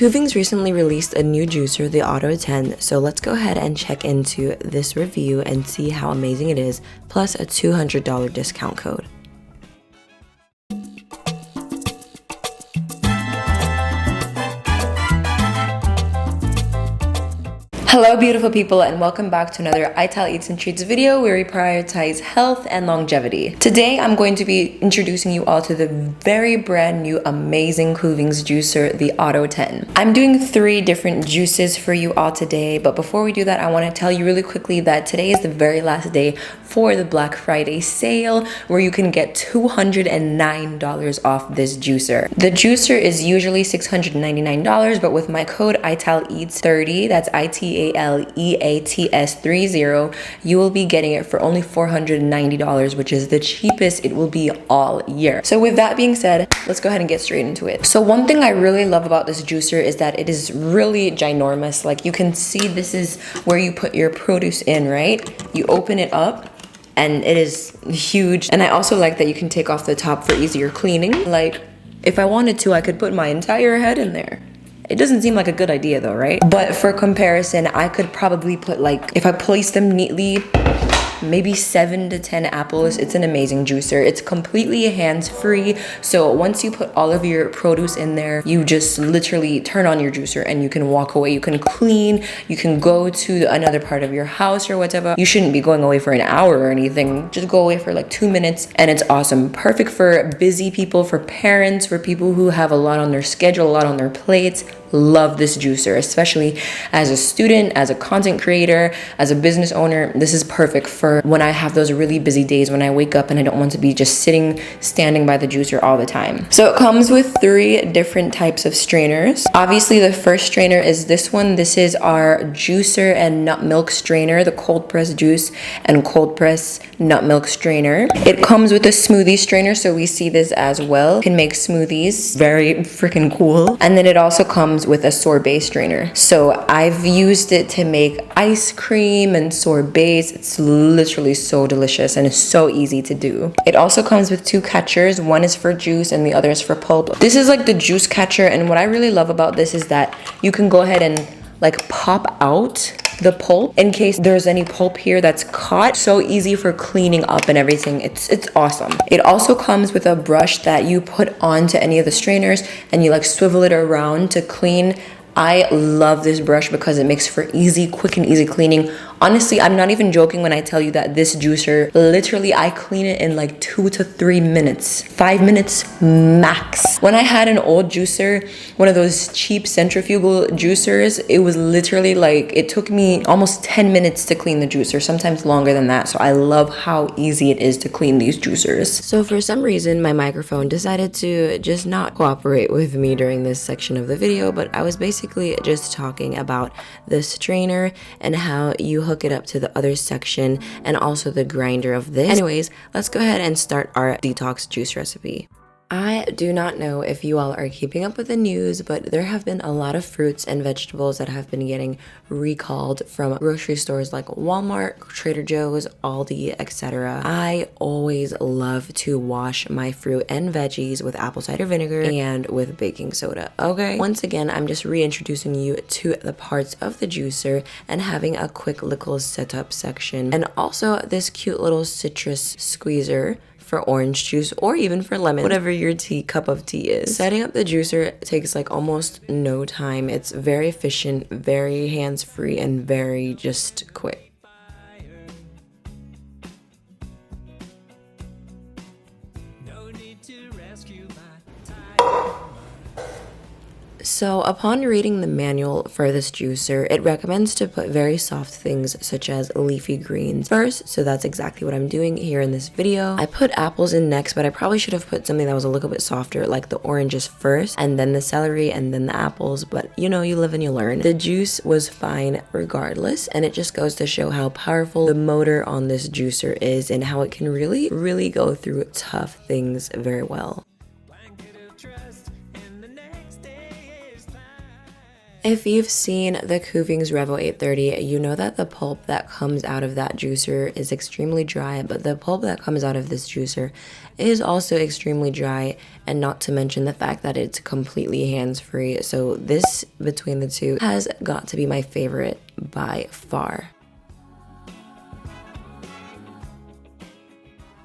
Kuvings recently released a new juicer, the Auto10, so let's go ahead and check into this review and see how amazing it is, plus a $200 discount code. Hello beautiful people, and welcome back to another ital Eats and Treats video where we prioritize health and longevity. Today I'm going to be introducing you all to the very brand new amazing Kuvings juicer, the Auto10. I'm doing 3 different juices for you all today, but before we do that, I want to tell you really quickly that today is the very last day for the Black Friday sale where you can get $209 off this juicer. The juicer is usually $699, but with my code ITALEATS30, that's ITALEATS30, you will be getting it for only $490, which is the cheapest it will be all year. So with that being said, let's go ahead and get straight into it. So one thing I really love about this juicer is that it is really ginormous. Like you can see, this is where you put your produce in, right? You open it up and it is huge. And I also like that you can take off the top for easier cleaning. Like if I wanted to, I could put my entire head in there. It doesn't seem like a good idea though, right? But for comparison, I could probably put, like, if I place them neatly, maybe 7 to 10 apples. It's an amazing juicer. It's completely hands-free. So once you put all of your produce in there, you just literally turn on your juicer and you can walk away. You can clean, you can go to another part of your house or whatever. You shouldn't be going away for an hour or anything. Just go away for like 2 minutes and it's awesome. Perfect for busy people, for parents, for people who have a lot on their schedule, a lot on their plates. Love this juicer, especially as a student, as a content creator, as a business owner. This is perfect for when I have those really busy days when I wake up and I don't want to be just standing by the juicer all the time. So it comes with 3 different types of strainers. Obviously the first strainer is this one. This is our juicer and nut milk strainer, the cold press juice and cold press nut milk strainer. It comes with a smoothie strainer, so we see this as well. You can make smoothies, very freaking cool. And then it also comes with a sorbet strainer. So I've used it to make ice cream and sorbets. It's literally so delicious and it's so easy to do. It also comes with 2 catchers. One is for juice and the other is for pulp. This is like the juice catcher, and what I really love about this is that you can go ahead and like pop out the pulp in case there's any pulp here that's caught. So easy for cleaning up and everything. It's awesome. It also comes with a brush that you put onto any of the strainers and you like swivel it around to clean. I love this brush because it makes for quick and easy cleaning. Honestly, I'm not even joking when I tell you that this juicer, literally I clean it in like 2 to 3 minutes, 5 minutes max. When I had an old juicer, one of those cheap centrifugal juicers, it was literally like, it took me almost 10 minutes to clean the juicer, sometimes longer than that. So I love how easy it is to clean these juicers. So for some reason, my microphone decided to just not cooperate with me during this section of the video, but I was basically just talking about the strainer and how you hook it up to the other section and also the grinder of this. Anyways, let's go ahead and start our detox juice recipe. I do not know if you all are keeping up with the news, but there have been a lot of fruits and vegetables that have been getting recalled from grocery stores like Walmart, Trader Joe's, Aldi, etc. I always love to wash my fruit and veggies with apple cider vinegar and with baking soda, okay? Once again, I'm just reintroducing you to the parts of the juicer and having a quick little setup section. And also this cute little citrus squeezer for orange juice or even for lemon, whatever your cup of tea is. Setting up the juicer takes like almost no time. It's very efficient, very hands-free, and very just quick. So upon reading the manual for this juicer, it recommends to put very soft things such as leafy greens first, so that's exactly what I'm doing here in this video. I put apples in next, but I probably should have put something that was a little bit softer, like the oranges first, and then the celery, and then the apples, but you know, you live and you learn. The juice was fine regardless, and it just goes to show how powerful the motor on this juicer is and how it can really go through tough things very well. If you've seen the Kuvings Revo 830, you know that the pulp that comes out of that juicer is extremely dry, but the pulp that comes out of this juicer is also extremely dry, and not to mention the fact that it's completely hands-free. So this, between the two, has got to be my favorite by far.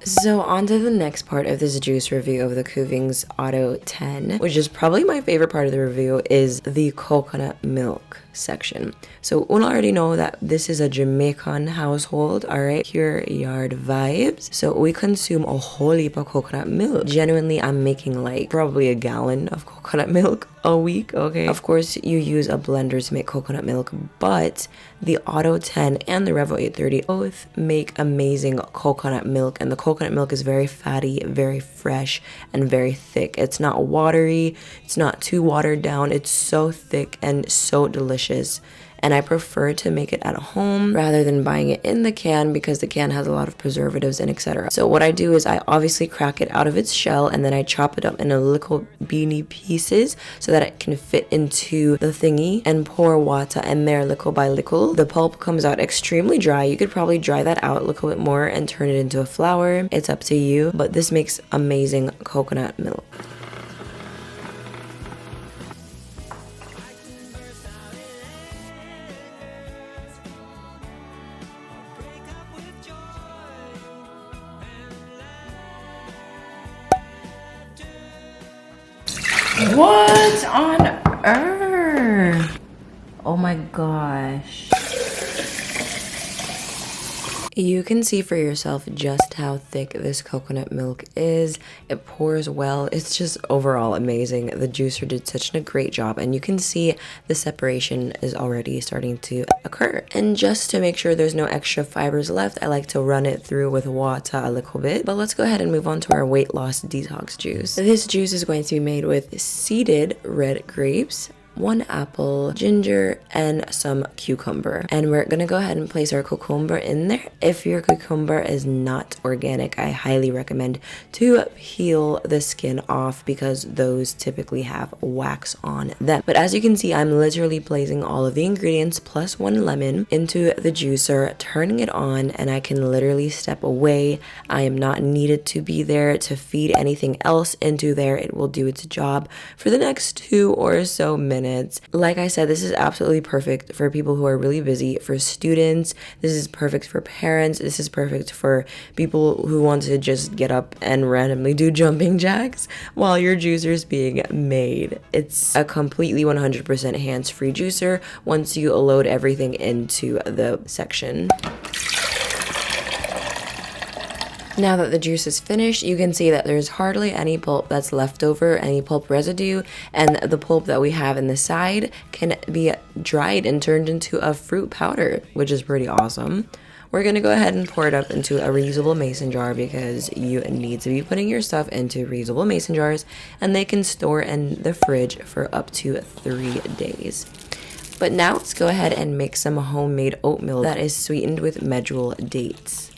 So on to the next part of this juice review of the Kuvings Auto10, which is probably my favorite part of the review, is the coconut milk section. So we'll already know that this is a Jamaican household, alright, pure yard vibes. So we consume a whole heap of coconut milk. Genuinely, I'm making like probably a gallon of coconut milk a week, okay? Of course, you use a blender to make coconut milk, but the Auto10 and the Revo 830 both make amazing coconut milk, and the coconut milk is very fatty, very fresh, and very thick. It's not watery, it's not too watered down, it's so thick and so delicious. And I prefer to make it at home rather than buying it in the can, because the can has a lot of preservatives and etc. So what I do is I obviously crack it out of its shell, and then I chop it up into little beanie pieces so that it can fit into the thingy, and pour water in there little by little. The pulp comes out extremely dry. You could probably dry that out a little bit more and turn it into a flour. It's up to you, but this makes amazing coconut milk. What on earth? Oh my gosh. You can see for yourself just how thick this coconut milk is. It pours well. It's just overall amazing. The juicer did such a great job, and you can see the separation is already starting to occur. And just to make sure there's no extra fibers left, I like to run it through with water a little bit. But let's go ahead and move on to our weight loss detox juice. This juice is going to be made with seeded red grapes, 1 apple, ginger, and some cucumber. And we're gonna go ahead and place our cucumber in there. If your cucumber is not organic, I highly recommend to peel the skin off, because those typically have wax on them. But as you can see, I'm literally placing all of the ingredients plus 1 lemon into the juicer, turning it on, and I can literally step away. I am not needed to be there to feed anything else into there. It will do its job for the next 2 or so minutes. Like I said, this is absolutely perfect for people who are really busy, for students. This is perfect for parents. This is perfect for people who want to just get up and randomly do jumping jacks while your juicer is being made. It's a completely 100% hands-free juicer once you load everything into the section. Now that the juice is finished, you can see that there's hardly any pulp that's left over, any pulp residue, and the pulp that we have in the side can be dried and turned into a fruit powder, which is pretty awesome. We're going to go ahead and pour it up into a reusable mason jar, because you need to be putting your stuff into reusable mason jars, and they can store in the fridge for up to 3 days. But now let's go ahead and make some homemade oat milk that is sweetened with medjool dates.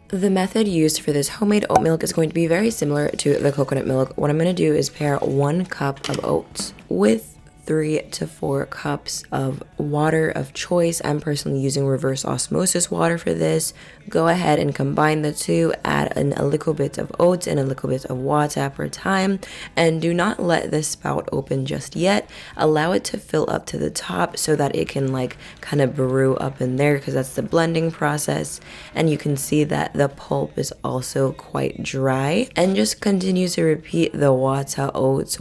The method used for this homemade oat milk is going to be very similar to the coconut milk. What I'm going to do is pair 1 cup of oats with 3 to 4 cups of water of choice. I'm personally using reverse osmosis water for this. Go ahead and combine the two, add in a little bit of oats and a little bit of water per time, and do not let the spout open just yet. Allow it to fill up to the top so that it can like kind of brew up in there, because that's the blending process. And you can see that the pulp is also quite dry, and just continue to repeat the water oats,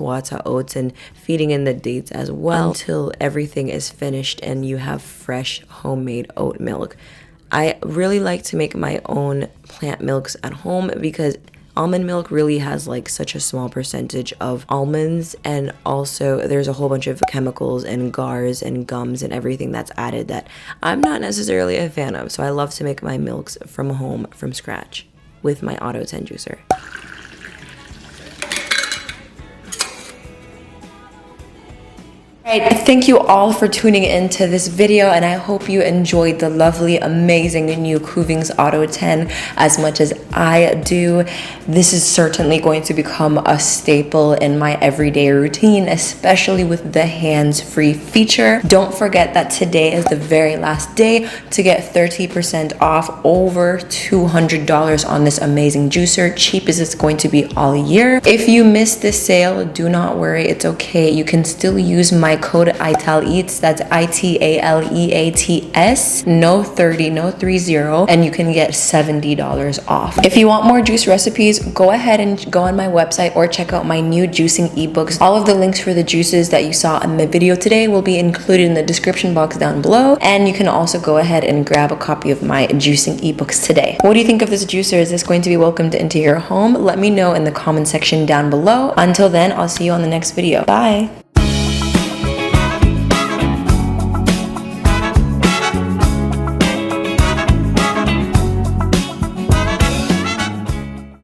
and feeding in the dates as well until everything is finished and you have fresh homemade oat milk. I really like to make my own plant milks at home, because almond milk really has like such a small percentage of almonds, and also there's a whole bunch of chemicals and gars and gums and everything that's added that I'm not necessarily a fan of. So I love to make my milks from home from scratch with my Auto10 juicer. Alright, thank you all for tuning into this video, and I hope you enjoyed the lovely, amazing new Kuvings Auto10 as much as I do. This is certainly going to become a staple in my everyday routine, especially with the hands-free feature. Don't forget that today is the very last day to get 30% off, over $200 on this amazing juicer, cheap as it's going to be all year. If you missed this sale, do not worry, it's okay. You can still use my code ITALEATS, that's ITALEATS, no 30, no 30, and you can get $70 off. If you want more juice recipes, go ahead and go on my website or check out my new juicing ebooks. All of the links for the juices that you saw in the video today will be included in the description box down below, and you can also go ahead and grab a copy of my juicing ebooks today. What do you think of this juicer? Is this going to be welcomed into your home? Let me know in the comment section down below. Until then, I'll see you on the next video. Bye!